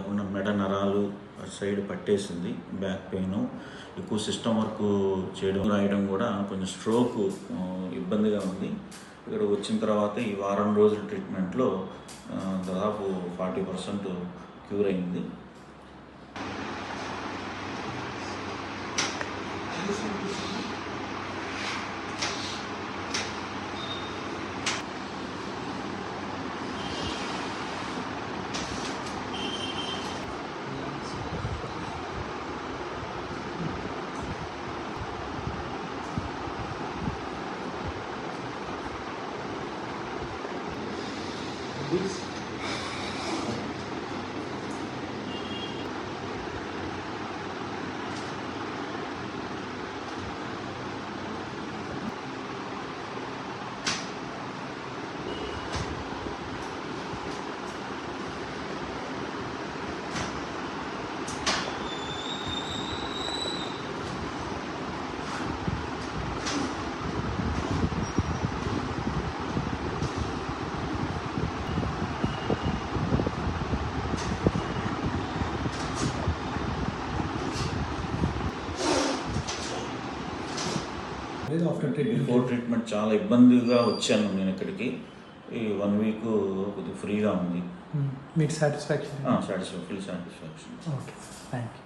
కాకుండా మెడ నరాలు సైడ్ పట్టేసింది, బ్యాక్ పెయిన్, ఎక్కువ సిస్టమ్ వర్క్ చేయడం రాయడం కూడా కొంచెం స్ట్రోక్ ఇబ్బందిగా ఉంది. ఇక్కడ వచ్చిన తర్వాత ఈ వారం రోజుల ట్రీట్మెంట్లో దాదాపు 40% క్యూర్ అయింది. బిఫోర్ ట్రీట్మెంట్ చాలా ఇబ్బందిగా వచ్చాను నేను ఇక్కడికి. ఈ 1 వీక్ కొద్దిగా ఫ్రీగా ఉంది. మీకు satisfaction? Full satisfaction. Okay, thank you.